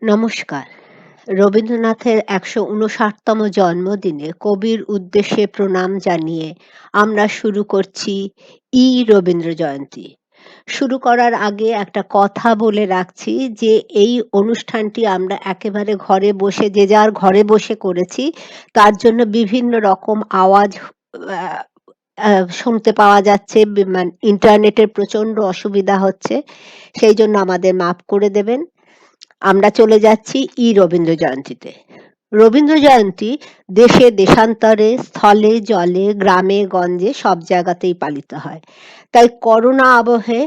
নমস্কার। রবীন্দ্রনাথের ১৫৯তম জন্মদিনে কবির উদ্দেশ্যে প্রণাম জানিয়ে আমরা শুরু করছি রবীন্দ্র জয়ন্তী। শুরু করার আগে একটা কথা বলে রাখছি যে এই অনুষ্ঠানটি আমরা একেবারে ঘরে বসে যে যার ঘরে বসে করেছি। তার জন্য বিভিন্ন রকম আওয়াজ আ আ শুনতে পাওয়া যাচ্ছে। ইন্টারনেটের প্রচণ্ড অসুবিধা হচ্ছে। সেইজন্য আমাদের মাফ করে দেবেন। আমরা চলে যাচ্ছি রবীন্দ্র জয়ন্তীতে। রবীন্দ্র জয়ন্তী দেশে দেশান্তরে, স্থলে জলে, গ্রামে গঞ্জে সব জায়গাতেই পালিত হয়। তাই করোনা আবহে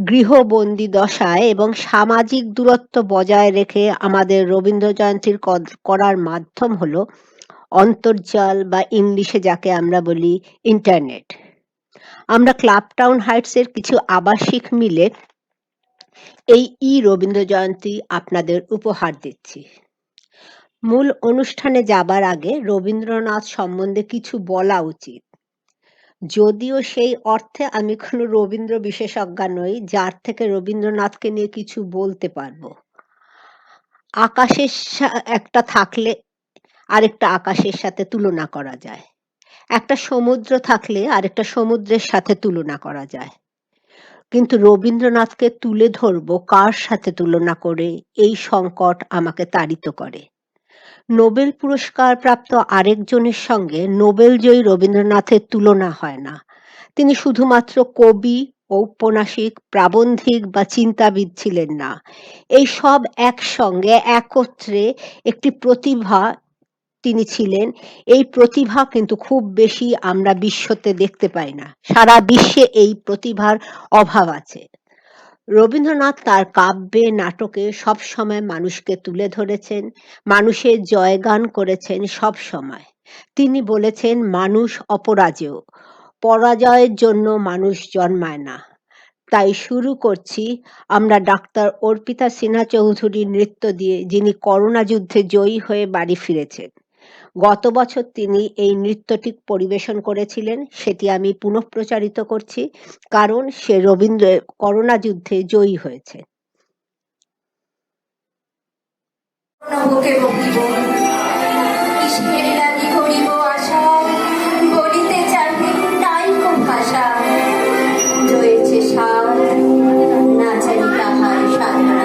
গৃহবন্দী দশায় এবং সামাজিক দূরত্ব বজায় রেখে আমাদের রবীন্দ্র জয়ন্তীর করার মাধ্যম হলো অন্তর্জাল বা ইংলিশে যাকে আমরা বলি ইন্টারনেট। আমরা ক্লাব টাউন হাইটসের কিছু আবাসিক মিলে এই রবীন্দ্র জয়ন্তী আপনাদের উপহার দিচ্ছি। মূল অনুষ্ঠানে যাবার আগে রবীন্দ্রনাথ সম্বন্ধে কিছু বলা উচিত। যদিও সেই অর্থে আমি কোনো রবীন্দ্র বিশেষজ্ঞা নই, যার থেকে রবীন্দ্রনাথকে নিয়ে কিছু বলতে পারবো। আকাশের একটা থাকলে আরেকটা আকাশের সাথে তুলনা করা যায়। একটা সমুদ্র থাকলে আরেকটা সমুদ্রের সাথে তুলনা করা যায়। কিন্তু রবীন্দ্রনাথকে তুলে ধরবো কার সাথে তুলনা করে, এই সংকট আমাকে তাড়িত করে। নোবেল পুরস্কার প্রাপ্ত আরেকজনের সঙ্গে নোবেলজয়ী রবীন্দ্রনাথের তুলনা হয় না। তিনি শুধুমাত্র কবি, ঔপন্যাসিক, প্রাবন্ধিক বা চিন্তাবিদ ছিলেন না। এই সব একসঙ্গে একত্রে একটি প্রতিভা তিনি ছিলেন। এই প্রতিভা কিন্তু খুব বেশি আমরা বিশ্বতে দেখতে পাই না। সারা বিশ্বে এই প্রতিভার অভাব আছে। রবীন্দ্রনাথ তার কাব্যে, নাটকে সবসময় মানুষকে তুলে ধরেছেন, মানুষের জয়গান করেছেন সবসময়। তিনি বলেছেন, মানুষ অপরাজেয়। পরাজয়ের জন্য মানুষ জন্মায় না। তাই শুরু করছি আমরা ডাক্তার অর্পিতা সিনহা চৌধুরীর নৃত্য দিয়ে, যিনি করোনা যুদ্ধে জয়ী হয়ে বাড়ি ফিরেছেন। গত বছর তিনি এই নৃত্যটি পরিবেশন করেছিলেন, সেটি আমি পুনঃপ্রচারিত করছি, কারণ সে করোনা যুদ্ধে জয়ী হয়েছে। নবকে বকিব, কৃষ্ণের লাগি করিব আশা, বলিতে চাইলে নাই কো ভাষা, রয়েছে সার, না জানি তাহার সাধনা।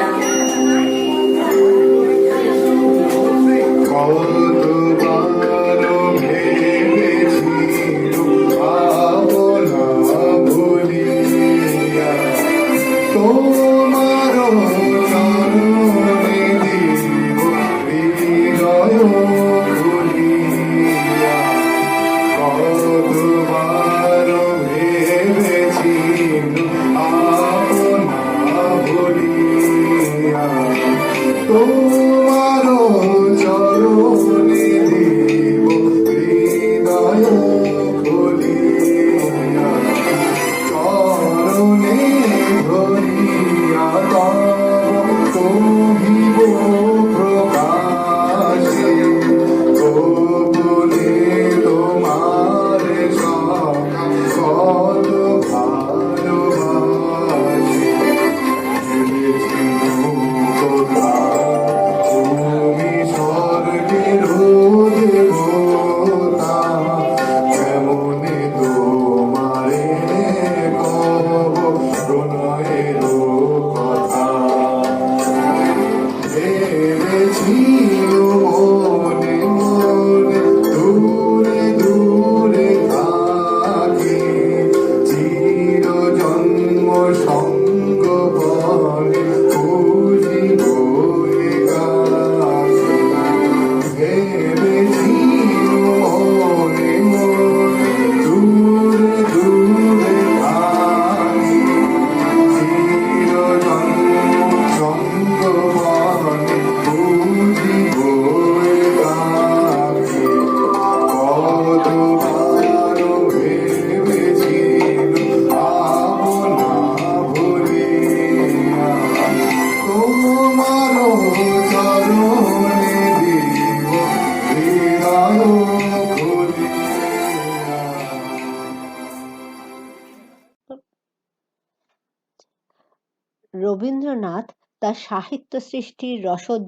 রবীন্দ্রনাথ তার সাহিত্য সৃষ্টির রসদ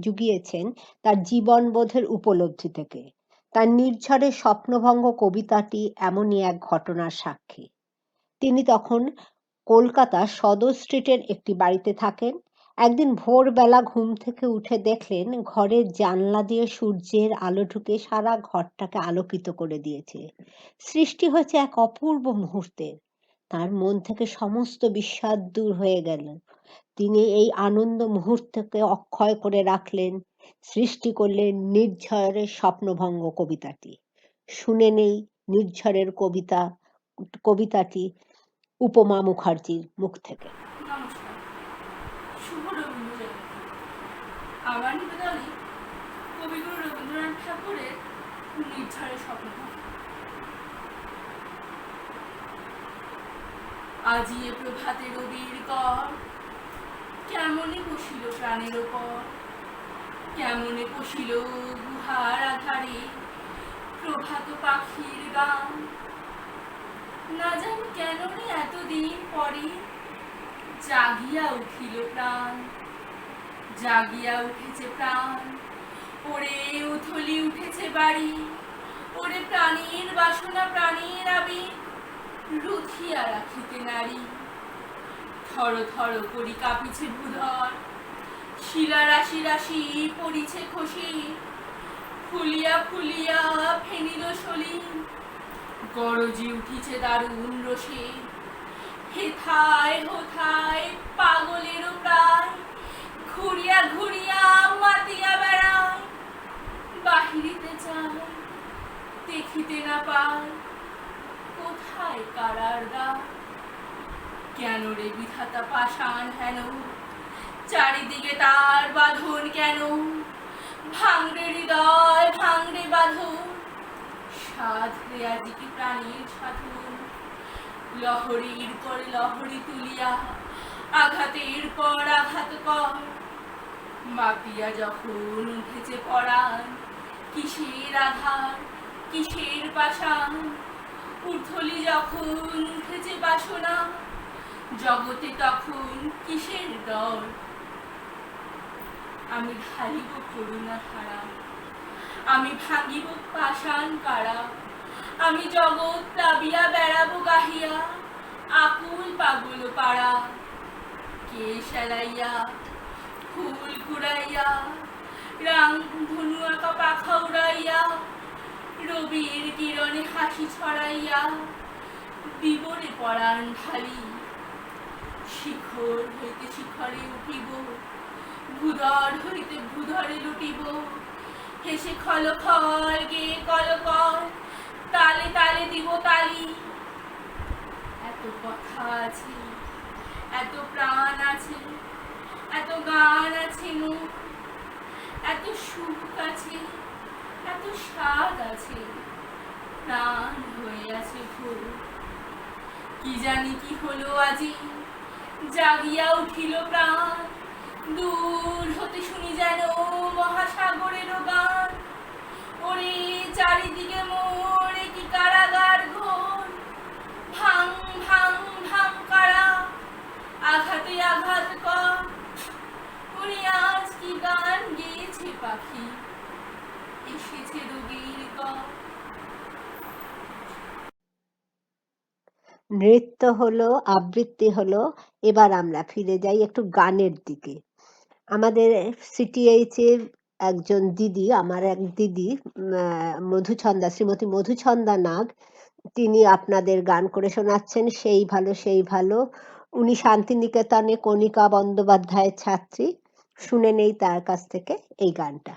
জুগিয়েছেন তার জীবনবোধের উপলব্ধি থেকে। তার নির্ঝরের স্বপ্নভঙ্গ কবিতাটি এমনই এক ঘটনার সাক্ষী। তিনি তখন কলকাতার সদর স্ট্রিটের একটি বাড়িতে থাকেন। একদিন ভোরবেলা ঘুম থেকে উঠে দেখলেন ঘরের জানলা দিয়ে সূর্যের আলো ঢুকে সারা ঘরটাকে আলোকিত করে দিয়েছে। সৃষ্টি হয়েছে এক অপূর্ব মুহূর্তের। তার মন থেকে সমস্ত বিস্বাদ দূর হয়ে গেল। তিনি এই আনন্দ মুহূর্তকে অক্ষয় করে রাখলেন, সৃষ্টি করলেন নির্ঝরের স্বপ্নভঙ্গ কবিতাটি। শুনে নেই নির্ঝরের কবিতাটি উপমা মুখার্জির মুখ থেকে। নমস্কার, শুভ রবীন্দ্র জয়ন্তী। আমার নিবেদনে কবিগুরু রবীন্দ্রনাথ ঠাকুরের নির্ঝরের স্বপ্নভঙ্গ। আজি এ প্রভাতে রবির কর, কেমনে বসিল প্রাণের ওপর, কেমনে বসিল গুহার আধারে প্রভাত পাখির গান। না জানি কেন রে এতদিন পরে জাগিয়া উঠিল প্রাণ, জাগিয়া উঠেছে প্রাণ। ওরে উথলি উঠেছে বাড়ি, ওরে প্রাণীর বাসনা প্রাণীর আবেগ রুধিয়া রাখিতে নারী। থর থর করি কাঁপিছে ভূধর, শিলা রাশি রাশি পড়িছে খসি, ফুলিয়া ফুলিয়া ফেনিল সলি, গরজি উঠিছে দারুণ রসে। হেথায় হোথায় পাগলেরও প্রায়, ঘুরিয়া ঘুরিয়া মাতিয়া বেড়ায়। বাহিরিতে চায় দেখিতে না পায়, কোথায় কারার দ্বার। কেন রে বিধাতা পাষাণ হেন, চারিদিকে তার বাঁধন কেন। ভাঙরে হৃদয় ভাঙরে বাঁধন, সাধরে আজিকে প্রাণীর সাধন। লহরীর পর লহরী তুলিয়া আঘাতের পর আঘাত কর। মাপিয়া যখন উঠেছে পরাণ, কিসের আধার কিসের পাষাণ। উথলি যখন উঠেছে বাসনা, জগতে তখন কিসের ডর। আমি ঢালিব করুণা ধারা, আমি ভাঙিব পাষাণ কারা। আমি জগৎ প্লাবিয়া বেড়াবো গাহিয়া, আকুল পাগল পাড়া। কে সেলাইয়া ফুল কুড়াইয়া, রাং ধনু আঁকা পাখা উড়াইয়া, রবির কিরণে হাসি ছড়াইয়া বিবরে পরাণ ঢালি। শিখর হইতে শিখরে উঠিব, ভূধর হইতে ভূধরে লুটিব। হেসে খল খল গে কল কল, তালে তালে দিব তালি। এত কথা আছে, এত প্রাণ আছে, এত গান আছে মোর, এত সুখ আছে, এত স্বাদ আছে, প্রাণ হয়ে আছে ভোর। কি জানি কি হলো আজি, জাগিয়া উঠিল প্রাণ। দূর হতে শুনি যেন মহাসাগরের গান। ওরে চারিদিকে মোর কি কারাগার ঘোর, ভাং ভাং ভাং কারা, আঘাতে আঘাত কর। ওরে আজ কি গান গেয়েছে পাখি, এসেছে রবির কর। নৃত্য হলো, আবৃত্তি হলো, এবার আমরা ফিরে যাই একটু গানের দিকে। আমাদের সিটিএইচ এর একজন দিদি, আমার এক দিদি মধুছন্দা, শ্রীমতী মধুছন্দা নাগ, তিনি আপনাদের গান করে শোনাচ্ছেন সেই ভালো সেই ভালো। উনি শান্তিনিকেতনে কণিকা বন্দ্যোপাধ্যায়ের ছাত্রী। শুনে নেই তার কাছ থেকে এই গানটা।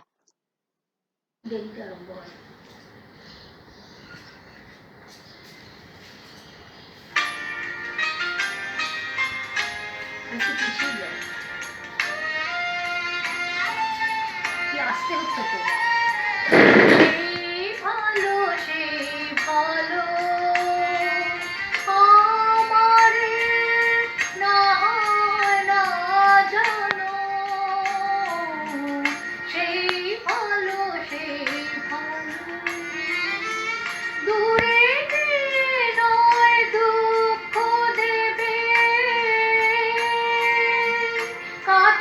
আসতে হচ্ছে তো। ভালো সে ভালো আমারে না না জানো, সেই ভালো সেই ভালো। দূরে নয় দুঃখ দেবে, কাছে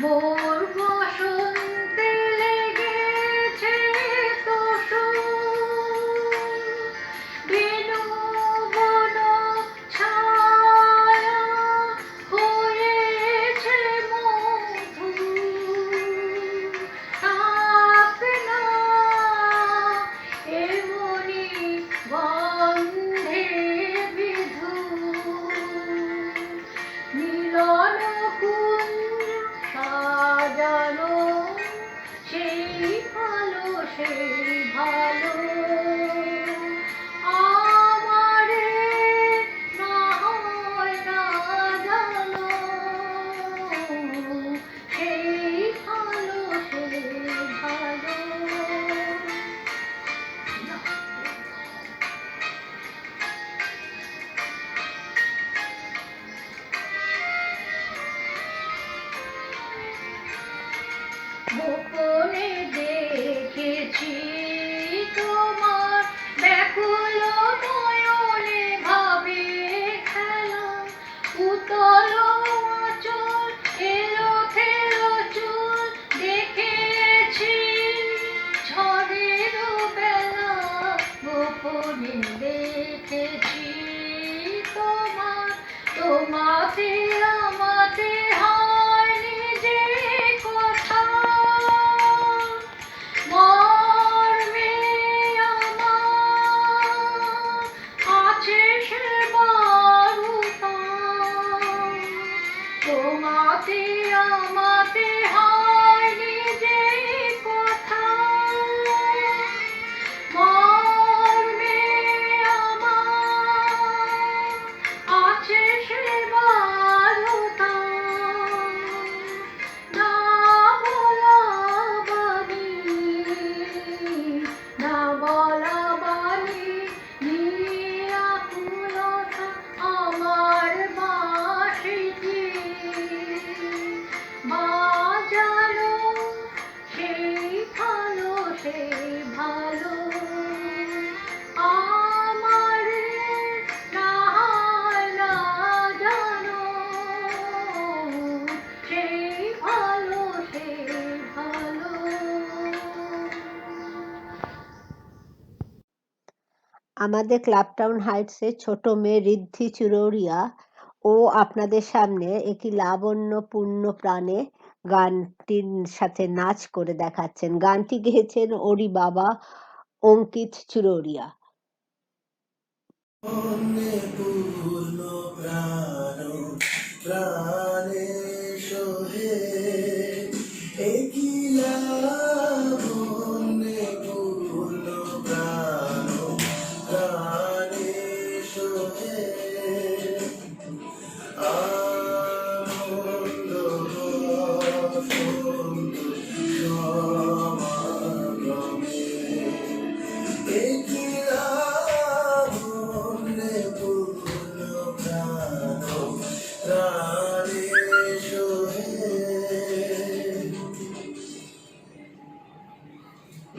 মোর বসন্তে লেগেছে তোষণ, বেনু বন ছায়া হয়েছে মধু, থাক না এমনি গন্ধে বিধু, মিলন কুঞ্জ সাজানো সেই ভালো আমারে না হয় না জানো, সেই ভালো গোপনে দেখেছি তোমার ব্যাকুল নয়নে ভাবে খেলা, উতল আঁচল এলো থেলো চুল দেখেছি ঝড়ের বেলা, গোপনে দেখেছি তোমার, তোমাতে আমাতে হয়নি যে কথা, মর্মে আমার আছে সে বারুতা, তোমাতে আমাতে হয়নি যে কথা, মর্মে আমার আছে সে বারুতা, না বলা বাণী, না বলা বাণী নিয়ে আকুলতা আমার বাঁশিটি বাজালো সেই ভালো আমারে না হয় না জানো, সেই ভালো আমাদের ক্লাবটাউন হাইটসের ছোট মেয়ে ঋদ্ধি চুরৌরিয়া ও আপনাদের সামনে একটি লাবণ্যপূর্ণ প্রাণে গানটির সাথে নাচ করে দেখাচ্ছেন। গানটি গেয়েছেন ওরই বাবা অঙ্কিত চুরৌরিয়া। পূর্ণ প্রাণ প্রাণে সোহে একই লাবণ্যে পূর্ণ প্রাণ প্রাণে সোহে আনন্দ বসন্ত সমাগমে একই লাবণ্যে পূর্ণ প্রাণ প্রাণে সোহে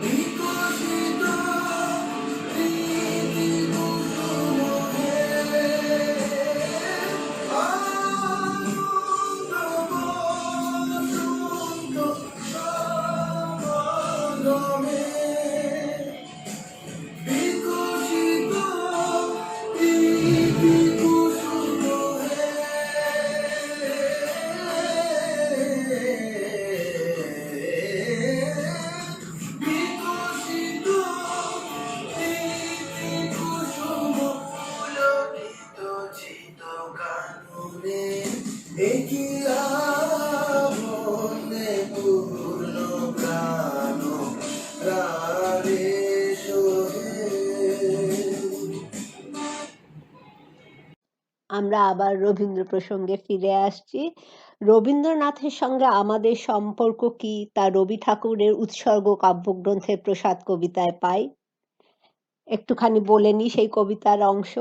বিকশিত প্রীতি কুসুমে আনন্দ বসন্ত সমাগমে বিকশিত প্রীতি কুসুমে বিকশিত প্রীতি কুসুম পুলকিত চিত কাননে একই লাবণ্যে পূর্ণ প্রাণ প্রাণে সোহে। আমরা আবার রবীন্দ্র প্রসঙ্গে ফিরে আসছি। রবীন্দ্রনাথের সঙ্গে আমাদের সম্পর্ক কি তা রবি ঠাকুরের উৎসর্গ কাব্যগ্রন্থের প্রসাদ কবিতায় পাই। একটুখানি বলে নি সেই কবিতার অংশ।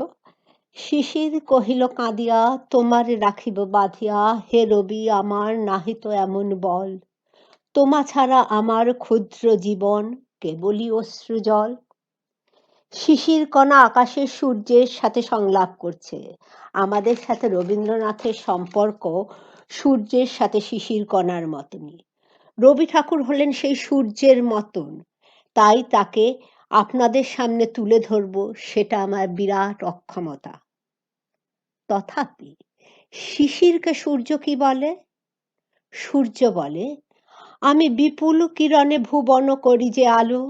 শিশির কহিল কাঁদিয়া তোমারে রাখিব বাঁধিয়া, হে রবি আমার নাহিত এমন বল, তোমা ছাড়া আমার ক্ষুদ্র জীবন কেবলই অশ্রুজল। শিশির কণা আকাশের সূর্যের সাথে সংলাপ করছে। আমাদের সাথে রবীন্দ্রনাথের সম্পর্ক সূর্যের সাথে শিশির কণার মতনই। রবি ঠাকুর হলেন সেই সূর্যের মতন, তাই তাকে আপনাদের সামনে তুলে ধরব, সেটা আমার বিরাট অক্ষমতা। তথাপি শিশিরকে সূর্য কি বলে? সূর্য বলে, আমি বিপুল কিরণে ভুবন করি যে আলো,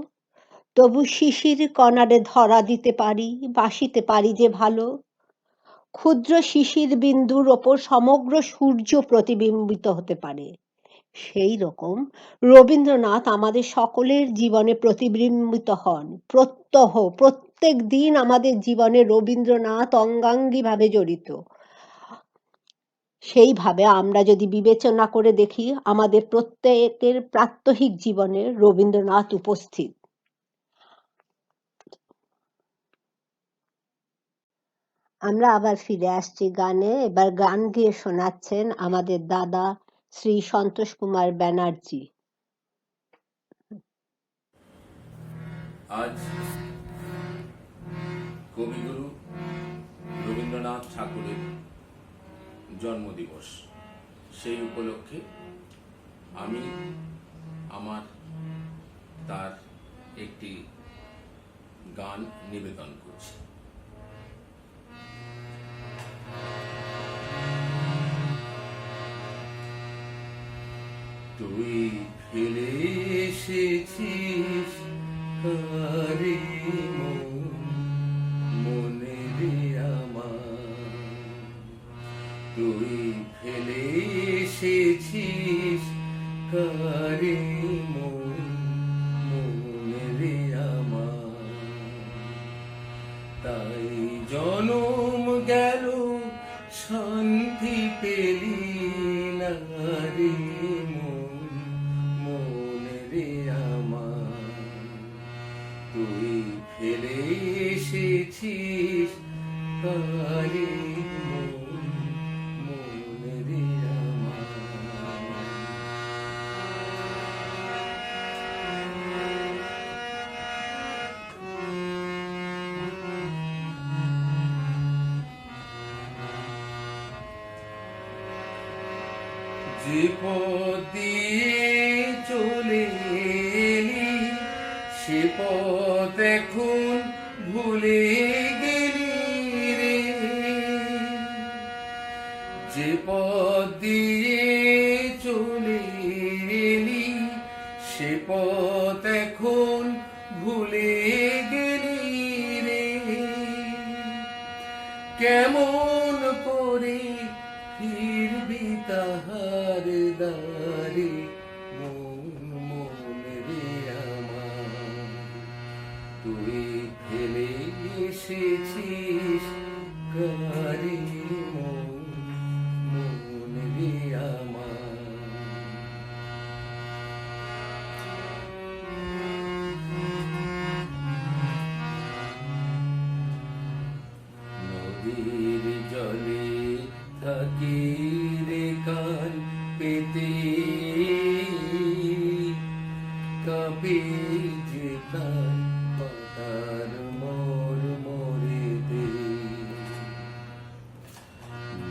তবু শিশির কণারে ধরা দিতে পারি, বাসিতে পারি যে ভালো। ক্ষুদ্র শিশির বিন্দুর ওপর সমগ্র সূর্য প্রতিবিম্বিত হতে পারে। সেই রকম রবীন্দ্রনাথ আমাদের সকলের জীবনে প্রতিবিম্বিত হন। প্রত্যহ প্রত্যেক দিন আমাদের জীবনে রবীন্দ্রনাথ অঙ্গাঙ্গিভাবে জড়িত। সেইভাবে আমরা যদি বিবেচনা করে দেখি, আমাদের প্রত্যেকের প্রাত্যহিক জীবনে রবীন্দ্রনাথ উপস্থিত। আমরা আবার ফিরে আসছি গানে। এবার গান গিয়ে শোনাচ্ছেন আমাদের দাদা শ্রী সন্তোষ কুমার ব্যানার্জি। আজ কবিগুরু রবীন্দ্রনাথ ঠাকুরের জন্মদিবস। সেই উপলক্ষে আমি তার একটি গান নিবেদন করছি। তুই ফেলে এসেছিস কারে মনে রে আমার, তুই ফেলে এসেছিস কারে মনে রে আমার, তাই জনম গেল শান্তি পেলি না রে মনে রে আমার, তুই ফেলে এসেছিস কারে মনে রে আমার। যে পথ দিয়ে চলে এলি সে পথ এখন ভুলে গেলি রে, যে পথ দিয়ে চলে এলি সে পথ এখন ভুলে গেলি রে, কেমন করে ফিরবি তাহার দ্বারে মনে রে আমার, তুই ফেলে এসেছিস কারে মনে রে আমার। নদীর জলে থাকি রে কান পেতে, কাঁপে যে কান পাতার মরেতে,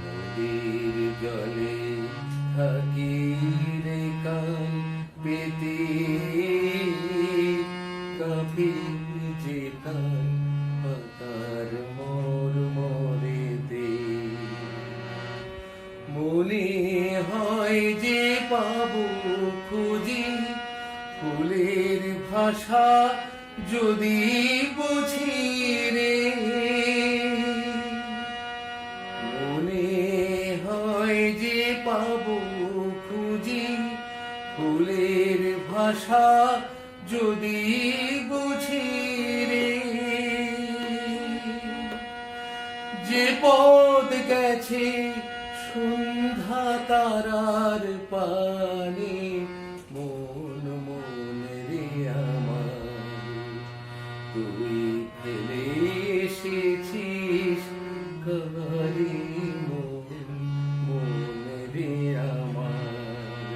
নদীর জলে থাকি রে কান পেতে, কাঁপে যে কান পাতার মরেতে, মনে হয় যে পাবো খুঁজি ফুলের ভাষা যদি বুঝি রে, মনে হয় যে পাবো খুঁজি ফুলের ভাষা যদি বুঝি রে, যে পথ গেছে সন্ধ্যা তারার পানে মনে রে আমার, তুই ফেলে এসেছিস কারে মনে রে আমার,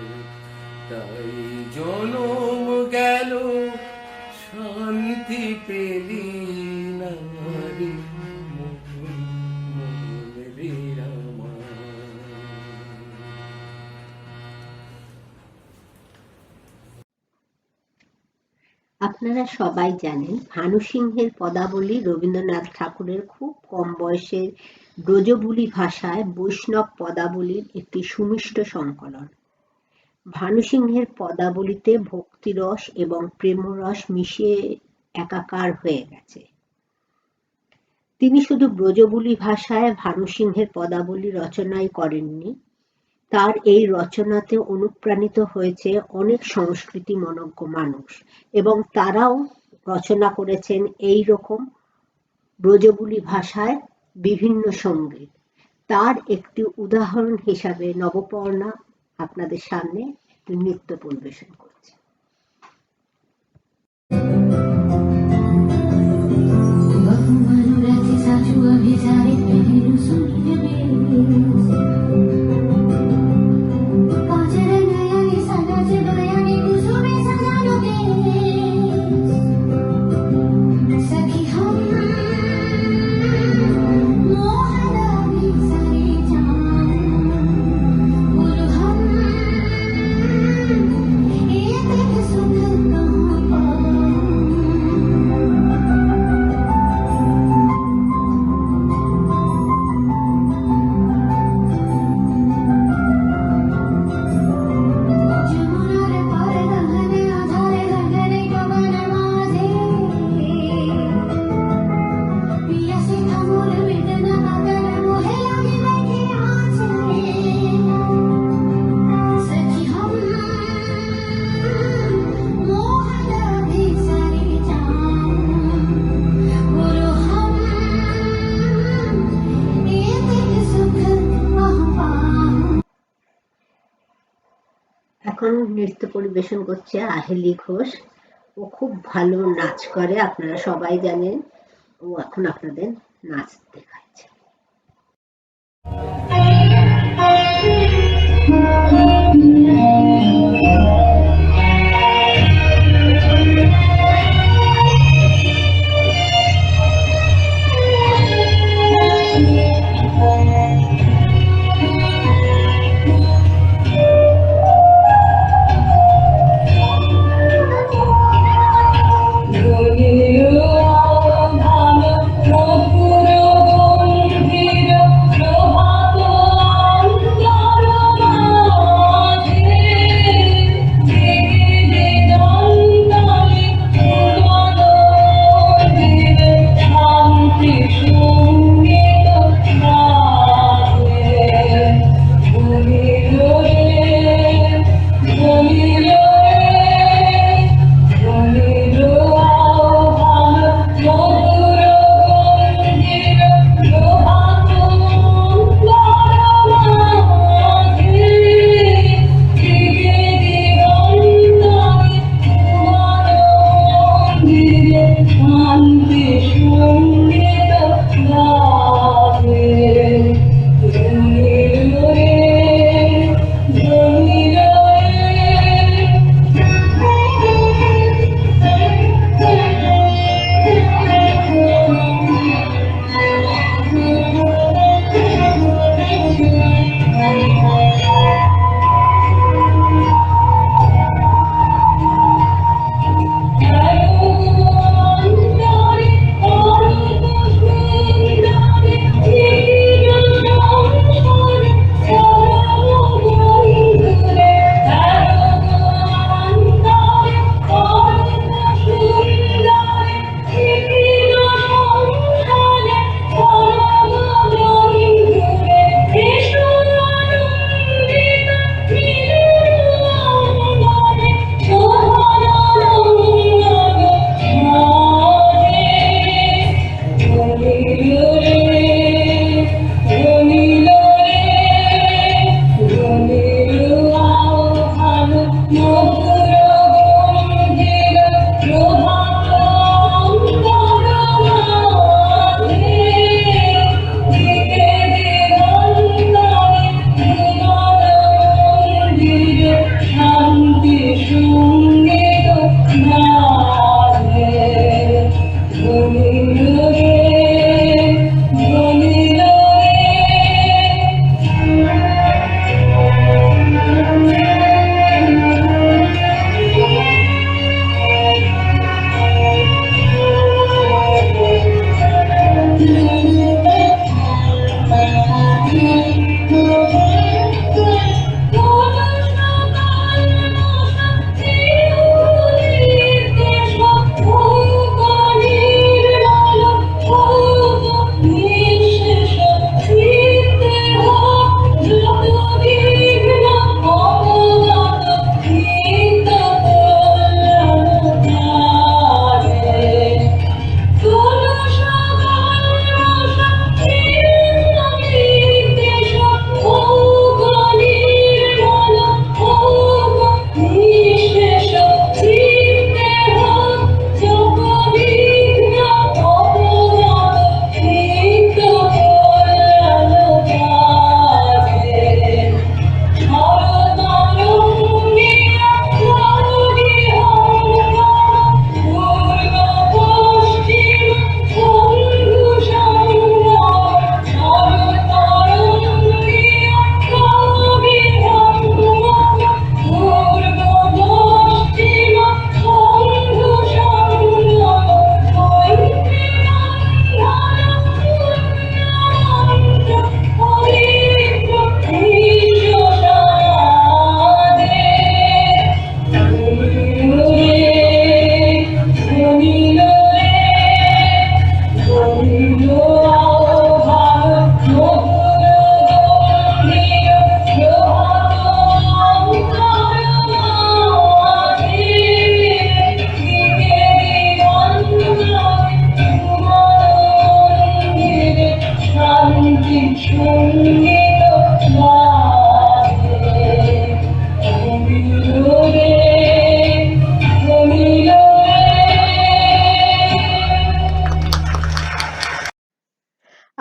তাই জনম গেল শান্তি পেলি না রে মনে রে আমার। আপনারা সবাই জানেন ভানু সিংহের পদাবলী রবীন্দ্রনাথ ঠাকুরের খুব কম বয়সের ব্রজবুলি ভাষায় বৈষ্ণব পদাবলীর একটি সুমিষ্ট সংকলন। ভানু সিংহের পদাবলীতে ভক্তিরস এবং প্রেমরস মিশিয়ে একাকার হয়ে গেছে। তিনি শুধু ব্রজবুলি ভাষায় ভানু সিংহের পদাবলী রচনাই করেননি, তার এই রচনাতে অনুপ্রাণিত হয়েছে অনেক সংস্কৃতি মনজ্ঞ মানুষ এবং তারাও রচনা করেছেন এই রকম ব্রজবুলি ভাষায় বিভিন্ন সঙ্গীত। তার একটি উদাহরণ হিসাবে নবপর্ণা আপনাদের সামনে নৃত্য পরিবেশন করছে। এখন নৃত্য পরিবেশন করছে আহেলি ঘোষ। ও খুব ভালো নাচ করে, আপনারা সবাই জানেন। ও এখন আপনাদের নাচ দেখাচ্ছে।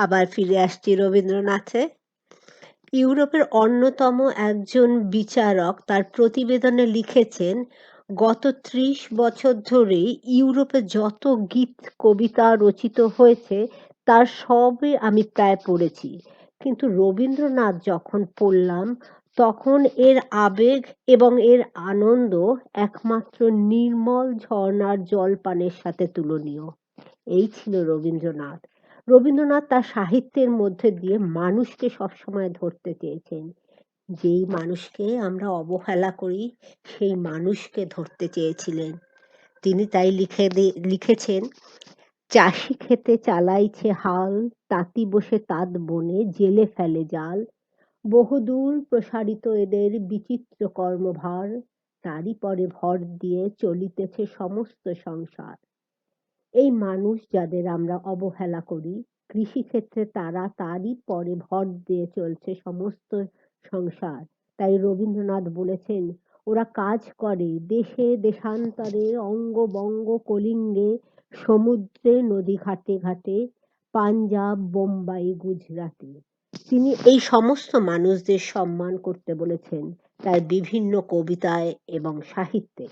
আবার ফিরে আসছি রবীন্দ্রনাথে। ইউরোপের অন্যতম একজন বিচারক তার প্রতিবেদনে লিখেছেন, গত ৩০ বছর ধরে ইউরোপে যত গীত কবিতা রচিত হয়েছে তার সবই আমি প্রায় পড়েছি, কিন্তু রবীন্দ্রনাথ যখন পড়লাম তখন এর আবেগ এবং এর আনন্দ একমাত্র নির্মল ঝর্ণার জল পানের সাথে তুলনীয়। এই ছিল রবীন্দ্রনাথ। রবীন্দ্রনাথ তার সাহিত্যের মধ্যে দিয়ে মানুষকে সবসময় ধরতে চেয়েছেন। যেই মানুষকে আমরা অবহেলা করি সেই মানুষকে ধরতে চেয়েছিলেন। তিনি তাই লিখেছেন, চাষি খেতে চালাইছে হাল, তাঁতি বসে তাঁত বনে জেলে ফেলে জাল, বহুদূর প্রসারিত এদের বিচিত্র কর্মভার, তারই পরে ভর দিয়ে চলিতেছে সমস্ত সংসার। এই মানুষ যাদের আমরা অবহেলা করি, কৃষিক্ষেত্রে তারা তারই পরে ভর দিয়ে চলছে সমস্ত সংসার। তাই রবীন্দ্রনাথ বলেছেন, ওরা কাজ করে দেশে দেশান্তরে, অঙ্গ বঙ্গ কলিঙ্গে, সমুদ্রে নদী ঘাটে ঘাটে, পাঞ্জাব বোম্বাই গুজরাটে। তিনি এই সমস্ত মানুষদের সম্মান করতে বলেছেন তার বিভিন্ন কবিতায় এবং সাহিত্যে।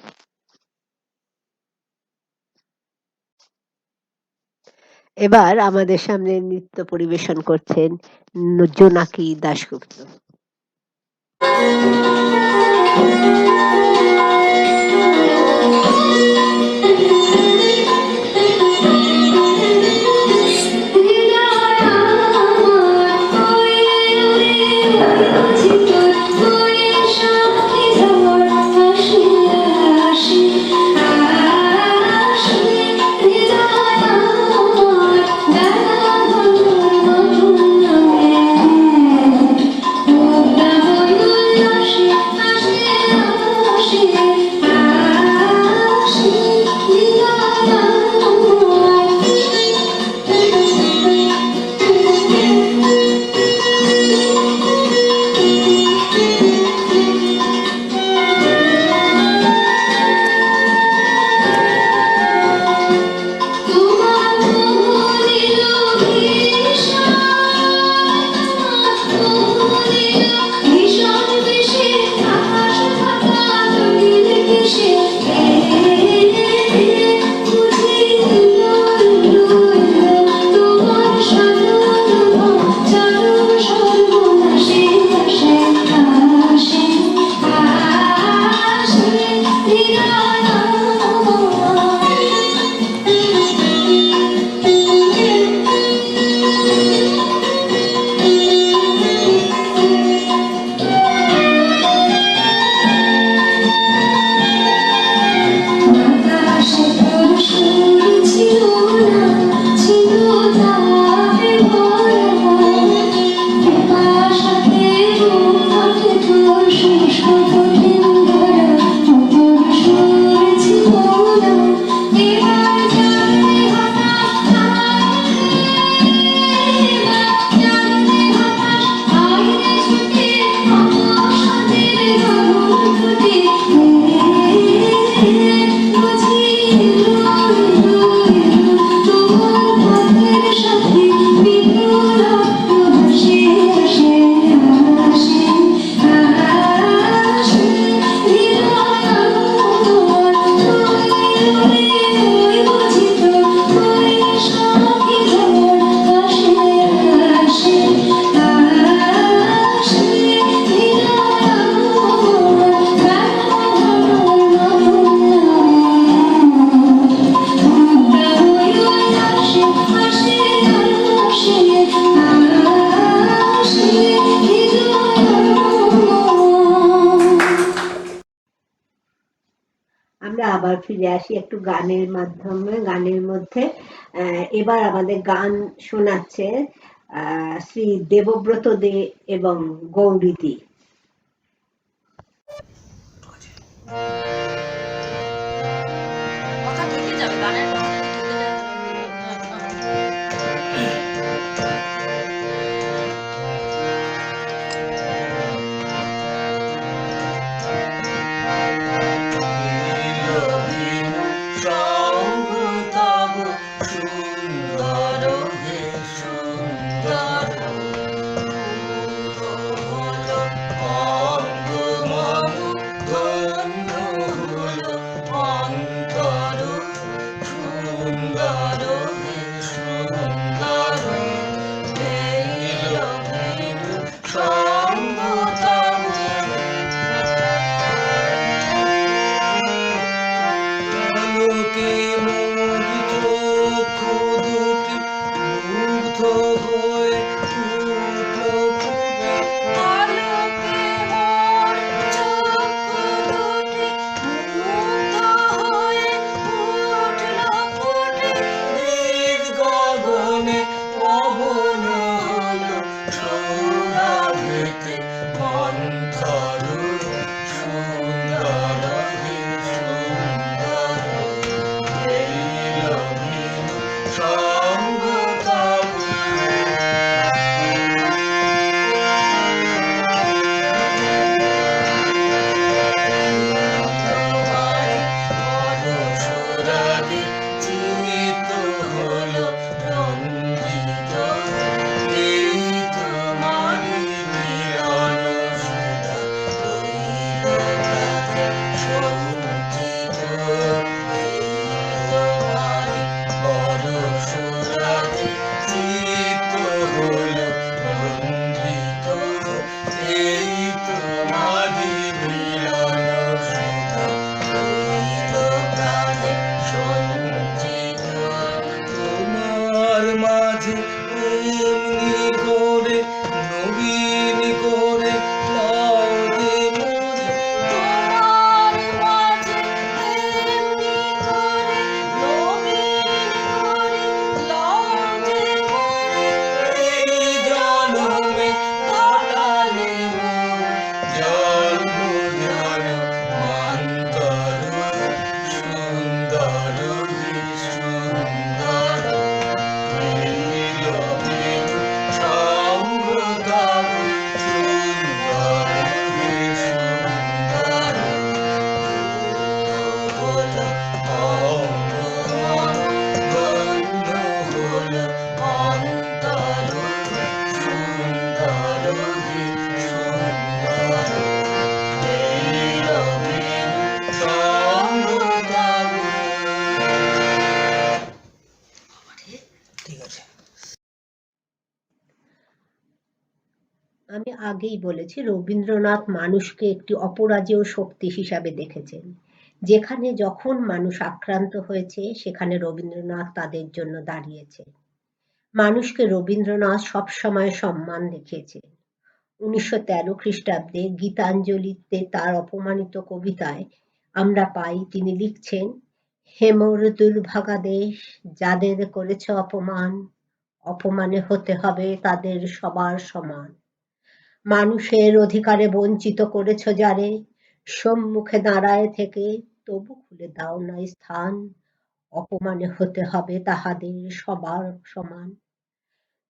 এবার আমাদের সামনে নৃত্য পরিবেশন করছেন জোনাকি দাশগুপ্ত। আমরা আবার ফিরে আসি একটু গানের মাধ্যমে, গানের মধ্যে। এবার আমাদের গান শোনাচ্ছে শ্রী দেবব্রত দে এবং গৌরীদি। কথা থেকে যাবে, গানের কথা থেকে শম্ভু তব সুন্দর হে সুন্দর আমি আগেই বলেছি রবীন্দ্রনাথ মানুষকে একটি অপরাজেয় শক্তি হিসাবে দেখেছেন। যেখানে যখন মানুষ আক্রান্ত হয়েছে সেখানে রবীন্দ্রনাথ তাদের জন্য দাঁড়িয়েছে। মানুষকে রবীন্দ্রনাথ সবসময় সম্মান দেখিয়েছেন। ১৯১৩ খ্রিস্টাব্দে গীতাঞ্জলিতে তার অপমানিত কবিতায় আমরা পাই তিনি লিখছেন, হে মোর দুর্ভাগা দেশ, যাদের করেছ অপমান, অপমানে হতে হবে তাদের সবার সমান। মানুষের অধিকারে বঞ্চিত করেছ যারে, সম্মুখে দাঁড়ায় থেকে তবু খুলে দাও নাই স্থান, অপমানে হতে হবে তাহাদের সবার সমান।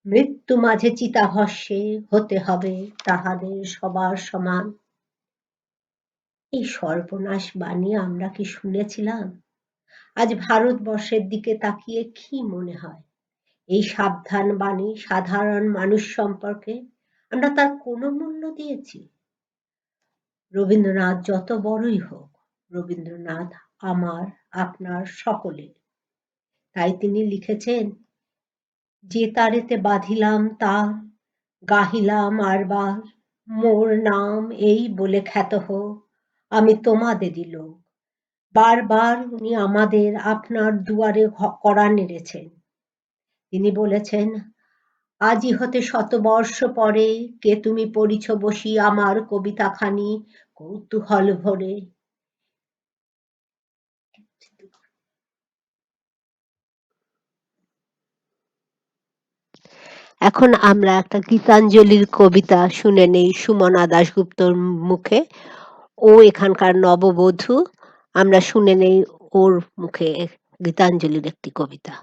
মৃত্যু মাঝে চিতাভস্মে হতে হবে তাহাদের সবার সমান। এই সর্বনাশ বাণী আমরা কি শুনেছিলাম? আজ ভারতবর্ষের দিকে তাকিয়ে কি মনে হয়? এই সাবধান বাণী সাধারণ মানুষ সম্পর্কে আমরা তার কোনো মূল্য দিয়েছি? রবীন্দ্রনাথ যত বড়ই হোক, রবীন্দ্রনাথ আমার, আপনার, সকলের। তাই তিনি লিখেছেন, যে তারেতে বাঁধিলাম তার, গাহিলাম আরবার, মোর নাম এই বলে খ্যাত হোক, আমি তোমাদেরই লোক। বারবার উনি আমাদের আপনার দুয়ারে কড়া নেড়েছেন। তিনি বলেছেন, আজি হতে শতবর্ষ পরে কে তুমি পড়িছ বসি আমার কবিতাখানি কৌতূহল ভরে। এখন আমরা একটা গীতাঞ্জলির কবিতা শুনে নেই সুমনা দাশগুপ্তর মুখে। ও এখানকার নববধূ, আমরা শুনে নেই ওর মুখে গীতাঞ্জলির একটি কবিতা।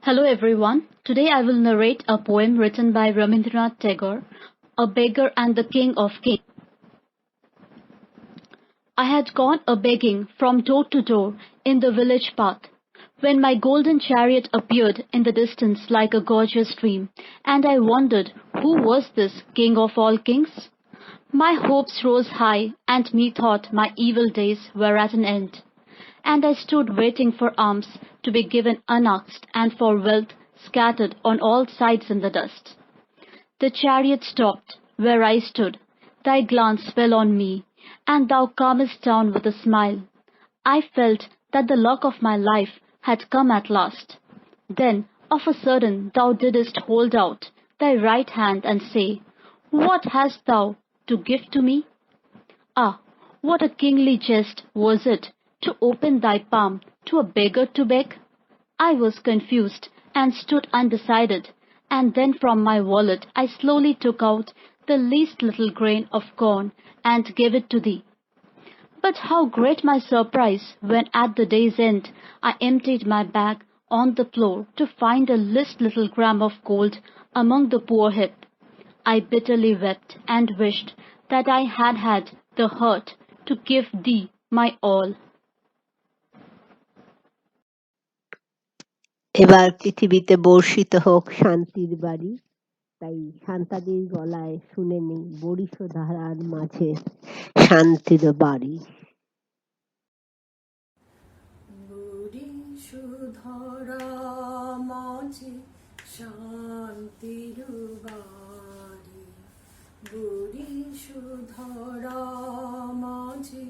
Hello everyone. Today I will narrate a poem written by Rabindranath Tagore, A Beggar and the King of Kings. I had gone a-begging from door to door in the village path, when my golden chariot appeared in the distance like a gorgeous dream, and I wondered who was this King of all kings? My hopes rose high, and methought my evil days were at an end, and I stood waiting for alms to be given unasked, and for wealth scattered on all sides in the dust. The chariot stopped where I stood, thy glance fell on me, and thou calmest down with a smile. I felt that the luck of my life had come at last. Then of a sudden thou didst hold out thy right hand and say, what hast thou to give to me? Ah, what a kingly jest was it to open thy palm to a beggar to beg? I was confused and stood undecided, and then from my wallet I slowly took out the least little grain of corn and gave it to thee. But how great my surprise when at the day's end I emptied my bag on the floor to find a least little gram of gold among the poor heap. I bitterly wept and wished that I had had the heart to give thee my all. এবার পৃথিবীতে বর্ষিত হোক শান্তির বাড়ি, তাই শান্তাদির গলায় শুনে নেই বরিশ ধারার মাঝে শান্তির বাড়ি। বরিশধরা মাঝে শান্তির বাড়ি, বরিশধরা মাঝে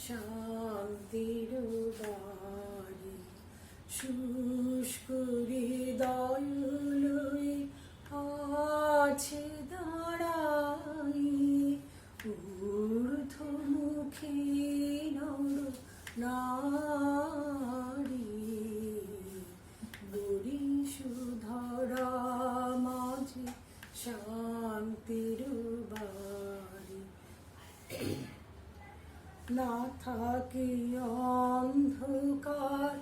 শান্তির বাড়ি, শুষ্ক হৃদয় লয়ে আছে দাঁড়াই, ঊর্ধ্বমুখী নর নারী, বরিশধরা মাঝে শান্তির বাড়ি। না থাকে অন্ধকার,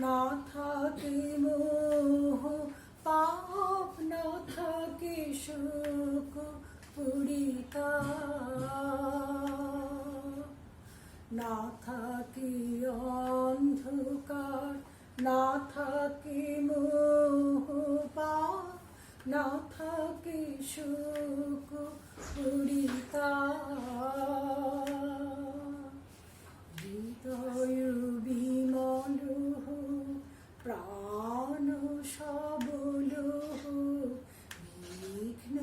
না থাকে মোহ, পাপ না থাকে শোক পুরিতা, না থাকে অন্ধকার, না থাকে মোহ, পাপ না থাকে শোক পুরিতা। হৃদয় বিমল প্রাণ সবল, বিঘ্ন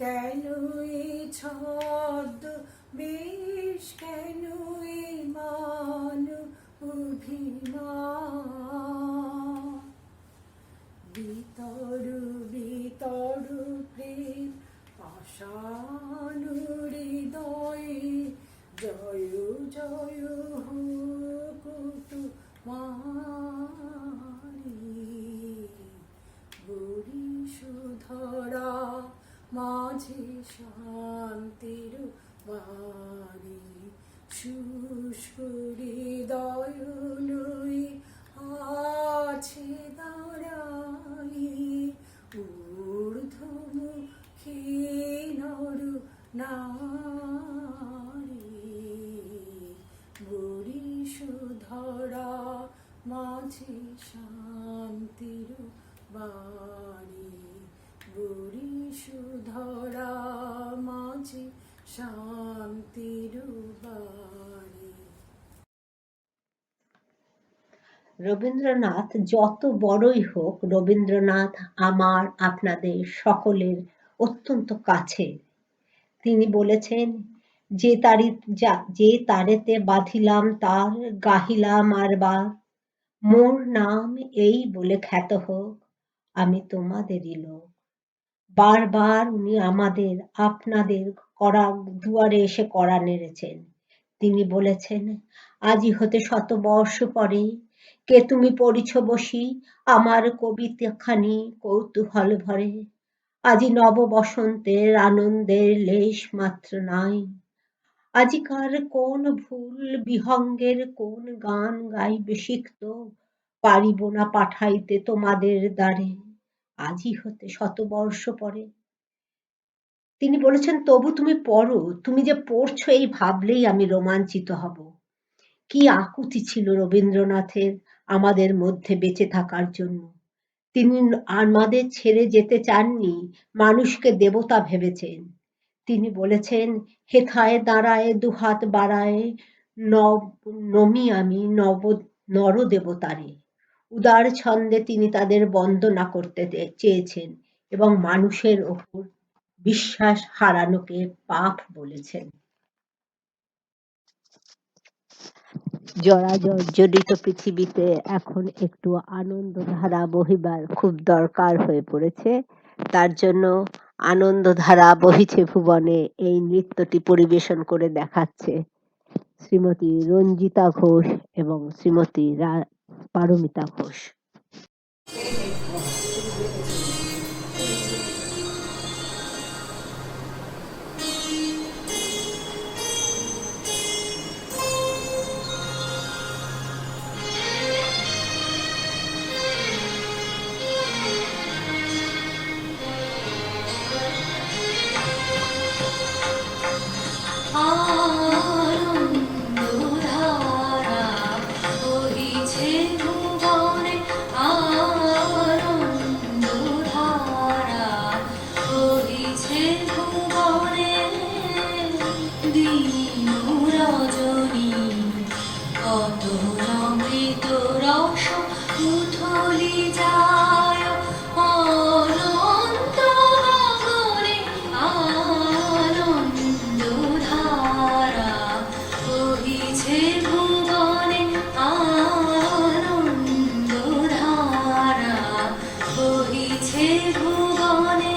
কেন এ ছদ্ম বেশ, কেন এ মান অভিমান, বিতরু বিতরু প্রেম পাষাণ হৃদয়ে, জয় জয় হোক তোমারি। বরিশধরা মাঝে শান্তির বাণী, শুষ্ক হৃদয় লয়ে আছে দাঁড়াই, ঊর্ধ্বমুখী নর নারী। বরিশধরা মাঝে শান্তির বাণী, বরিশধরা মাঝে শান্তির বাণী। রবীন্দ্রনাথ যত বড়ই হোক, রবীন্দ্রনাথ আমার আপনাদের সকলের অত্যন্ত কাছে। তিনি বলেছেন, যে তারেতে বাঁধিলাম তার, গাহিলাম আর বার, মোর নাম এই বলে খ্যাত হোক, আমি তোমাদেরই লোক। বারবার উনি আমাদের আপনাদের দুয়ারে এসে কড়া নেড়েছেন। তিনি বলেছেন, আজি হতে 100 বর্ষ পরে কে তুমি পড়িছ বসি আমার কবিতাখানি কৌতূহল ভরে। আজি নব বসন্তের আনন্দের লেশ মাত্র নাই, আজিকার কোন ভুল বিহঙ্গের কোন গান গাইবে সিক্ত, পারিব না পাঠাইতে তোমাদের দ্বারে, আজি হতে 100 বর্ষ পরে। তিনি বলেছেন, তবু তুমি পড়ো, তুমি যে পড়ছো এই ভাবলেই আমি রোমাঞ্চিত হব। কি আকুতি ছিল রবীন্দ্রনাথের আমাদের মধ্যে বেঁচে থাকার জন্য। তিনি আমাদের ছেড়ে যেতে চাননি, মানুষকে দেবতা ভেবেছেন। তিনি বলেছেন, হেথায় দাঁড়ায় দুহাত বাড়ায় নমি আমি নর দেবতারে। উদার ছন্দে তিনি তাদের বন্দনা করতে চেয়েছেন এবং মানুষের ওপর বিশ্বাস হারানোকে পাপ বলেছেন। জর্জরিত পৃথিবীতে এখন একটু আনন্দধারা বহিবার খুব দরকার হয়ে পড়েছে। তার জন্য আনন্দধারা বহিছে ভুবনে এই নৃত্যটি পরিবেশন করে দেখাচ্ছে শ্রীমতী রঞ্জিতা ঘোষ এবং শ্রীমতী পারমিতা ঘোষ। আনন্দধারা বহিছে ভুবনে, আনন্দধারা বহিছে ভুবনে, দিন রজনী কত অমৃত রস উথলি যায়, অনন্ত গগনে আনন্দধারা বহিছে ভুবনে, আনন্দধারা বহিছে ভুবনে।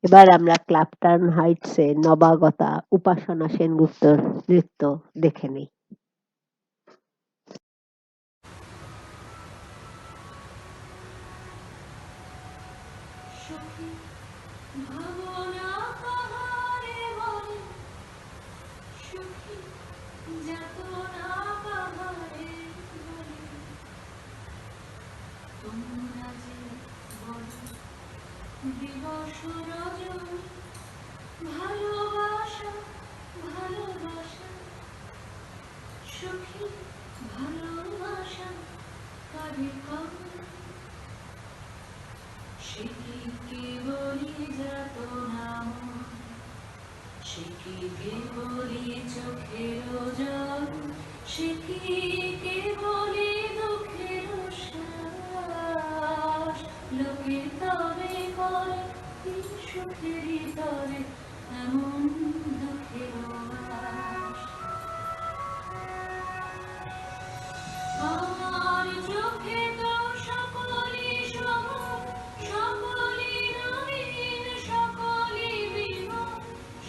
এবার আমরা ক্লাপটন হাইটসে নবাগতা উপাসনা সেনগুপ্তর নৃত্য দেখে নিই। সখী ভাবনা কাহারে বলে, সখী যাতনা কাহারে বলে, তোমরা যে বলো দিবস রজনী, ভালোবাসা ভালোবাসা, সখী ভালোবাসা কারে কবে, সে কি কেবলি যাতনা মন, সে কি কেবলি চোখের জল, সে কি কেবলি দুঃখের শ্বাস, লোকে তবে করে কি সুখেরই তরে এমন দুঃখের আশ। আমার চোখে তো সকলই সমান, সকলই নবীন, সকলই বিমল,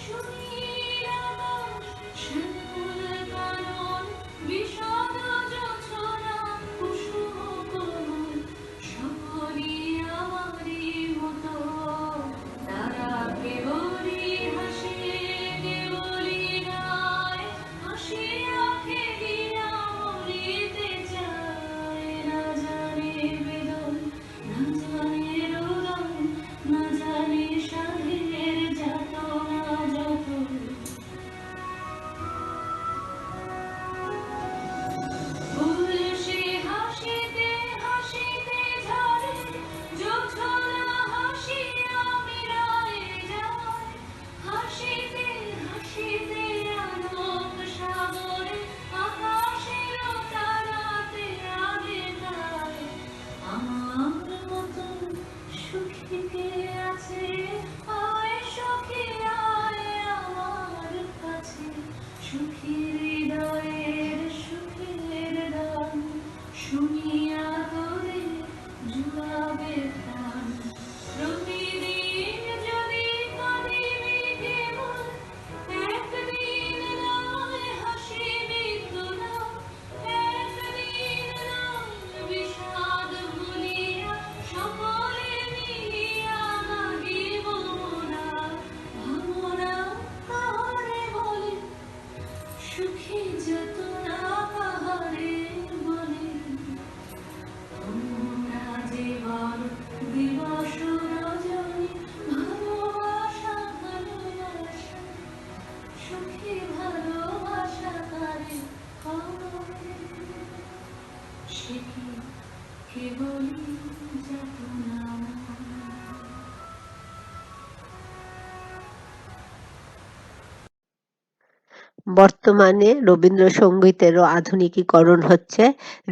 সুনীল আকাশ, শ্যামল কানন, বিশদ জোছনা, কুসুম কোমল, সকলই আমারই মতো। তারা কেবলই হাসে, কেবলই গায়, হাসিয়া খেলিয়া মরিতে চায়। না জানে বেদন, না জানে রোদন, না জানে সাধের যাতনা যত। ফুল সে হাসিতে হাসিতে ঝরে, জোছনা হাসিয়া মিলায় যায়। হাসিতে হাসিতে আলোক সাগরে, আকাশের তারাতে আগে তাই। আমার মতন সুখী কে আছে, আয় সখী আয় আমার কাছে। সুখী হৃদয়ের সুখের গান, শুনিয়া তোরে জুড়াবে প্রাণ। প্রতিদিন যদি কাঁদিবি কেবল, একদিন নয় হাসিবি তোরা। একদিন নয় বিষাদ ভুলিয়া, সকলে মিলিয়া গাহিব মোরা। ভাবনা কাহারে বলে, সুখী যাতনা কাহারে বলে, তোমরা যে বলো দিবস রজনী, ভালোবাসা ভালোবাসা, সুখী ভালোবাসা কারে কবে, সে কি কেবলই যাতনা মন। বর্তমানে রবীন্দ্রসঙ্গীতেরও আধুনিকীকরণ হচ্ছে।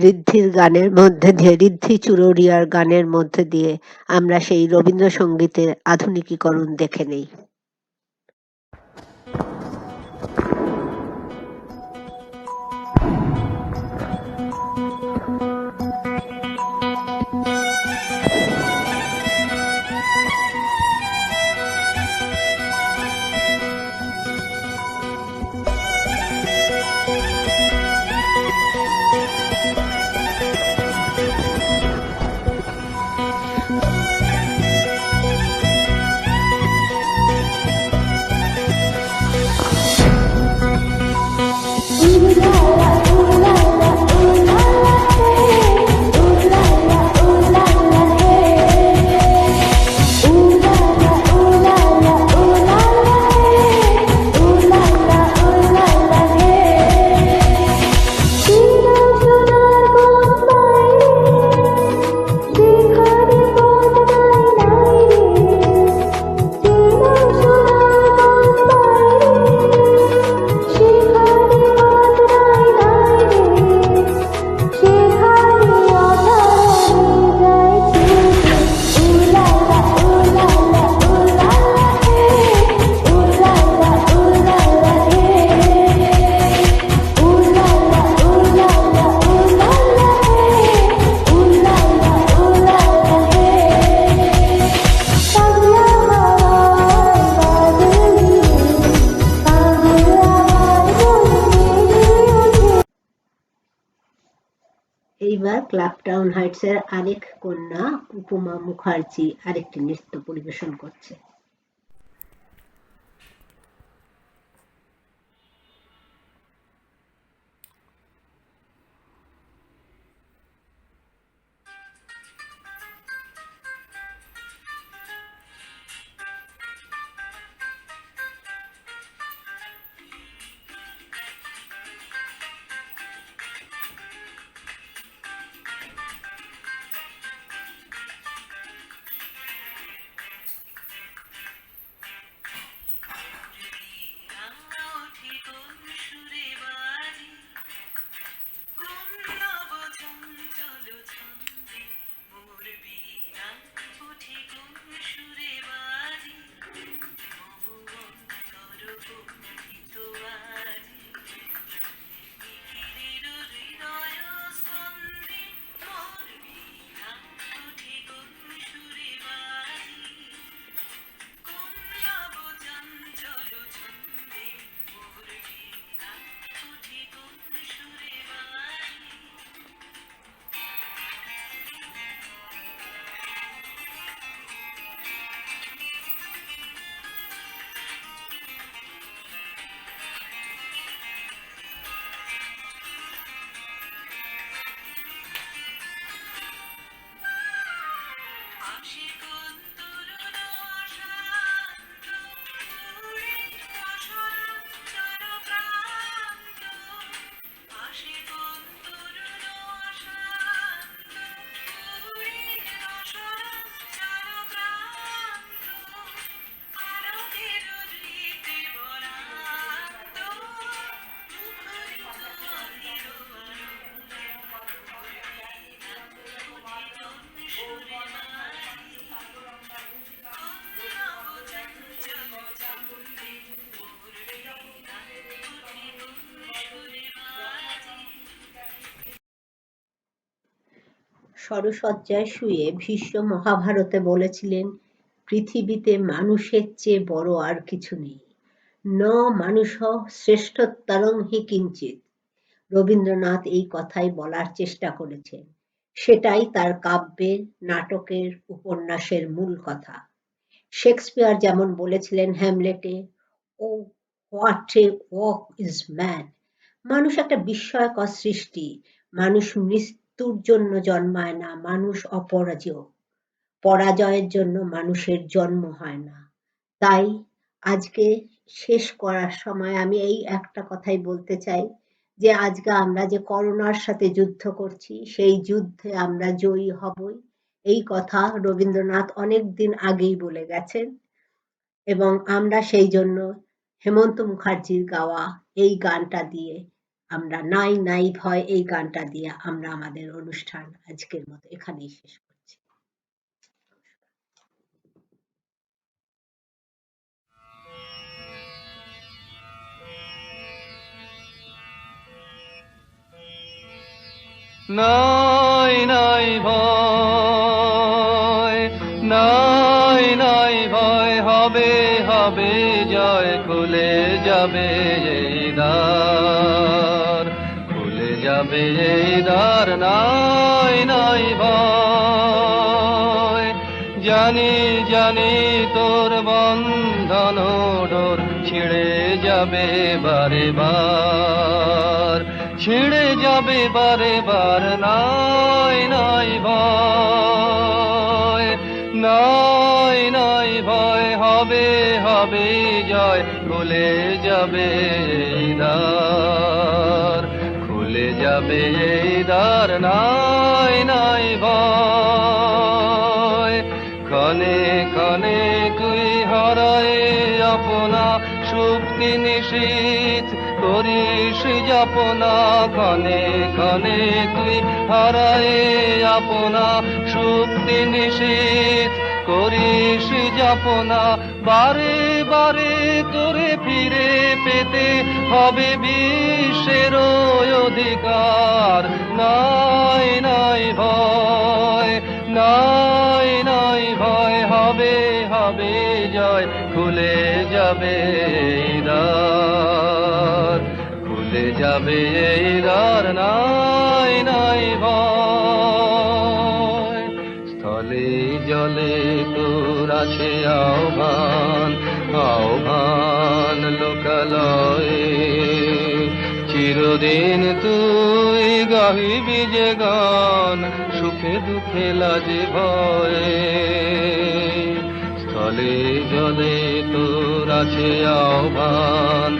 ঋদ্ধির গানের মধ্যে দিয়ে, ঋদ্ধি চুরুরিয়ার গানের মধ্যে দিয়ে আমরা সেই রবীন্দ্রসঙ্গীতের আধুনিকীকরণ দেখে নেই। ক্ল্যাপটাউন হাইটসের আরেক কন্যা উপমা মুখার্জি আরেকটি নৃত্য পরিবেশন করছে। সরসজ্জায় শুয়ে ভীষ্ম মহাভারতে বলেছিলেন, পৃথিবীতে মানুষের চেয়ে বড় আর কিছু নেই। ন মানুষঃ শ্রেষ্ঠতরং হি কিঞ্চিৎ। রবীন্দ্রনাথ এই কথাই বলার চেষ্টা করেছেন। সেটাই তার কাব্যের, নাটকের, উপন্যাসের মূল কথা। শেক্সপিয়ার যেমন বলেছিলেন হ্যামলেটে, ও what a work is man. মানুষ একটা বিস্ময়কর সৃষ্টি। মানুষ মৃত্যুর জন্য জন্মায় না, মানুষ অপরাজেয়। পরাজয়ের জন্য মানুষের জন্ম হয় না। তাই আজকে শেষ করার সময় আমি এই একটা কথাই বলতে চাই যে আজকে আমরা যে করোনার সাথে যুদ্ধ করছি, সেই যুদ্ধে আমরা জয়ী হবই। এই কথা রবীন্দ্রনাথ অনেক দিন আগেই বলে গেছেন এবং আমরা সেই জন্য হেমন্ত মুখার্জির গাওয়া এই গানটা দিয়ে আমরা নাই নাই ভয় এই গানটা দিয়ে আমরা আমাদের অনুষ্ঠান আজকের মতো এখানেই শেষ করছি। নাই নাই ভয়, নাই নাই ভয়, হবে হবে জয়, খুলে যাবে এই দ্বার, খুলে যাবে এই দ্বার, নাই নাই ভয়। জানি জানি তোর বন্ধন ডোর ছিঁড়ে যাবে বারে বার, ছিঁড়ে যাবে বারে বার, নাই নাই ভয়, নাই নাই ভয়, হবে হবে জয়, খুলে যাবে এই দ্বার, খুলে যাবে এই দ্বার, নাই নাই ভয়। ক্ষণে ক্ষণে তুই হারায় আপনা শক্তি নিশীথ, করিস যাপনা, ক্ষণে ক্ষণে তুই হারায় আপনা শক্তি নিশীথ, করিস যাপনা, বারে বারে তোরে ফিরে পেতে হবে বিশ্বের অধিকার, নাই নাই ভয়, নাই নাই ভয়, হবে হবে জয়, খুলে যাবে এই দ্বার, খুলে যাবে এই দ্বার, নাই নাই ভয়। স্থলে জলে তোর আছে আহ্বান, আহ্বান লোকালয়ে। চিরদিন তুই গাহিবি যে গান, সুখে দুঃখে লাজে ভয়ে। স্থলে জলে তোর আছে আহ্বান,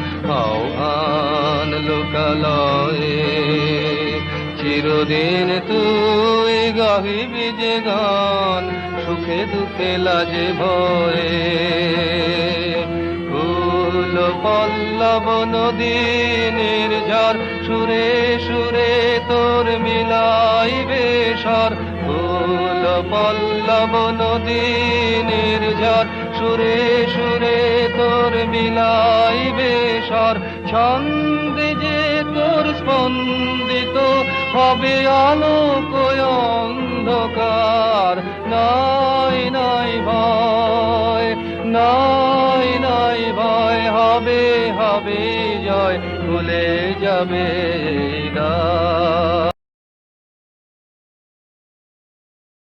আহ্বান লোকালয়ে। চিরদিন তুই গাহিবি যে গান, সুখে দুঃখে লাজে ভয়ে। ফুল পল্লব নদী নির্ঝর, সুরে সুরে তোর মিলাইবে স্বর। ফুল পল্লব নদী নির্ঝর, সুরে সুরে তোর মিলাইবে স্বর। ছন্দে যে তোর স্পন্দিত হবে আলোক অন্ধকার, নাই নাই ভয়, নাই নাই ভয়। হবে হবে জয়, ভুলে যাবে দ্বার।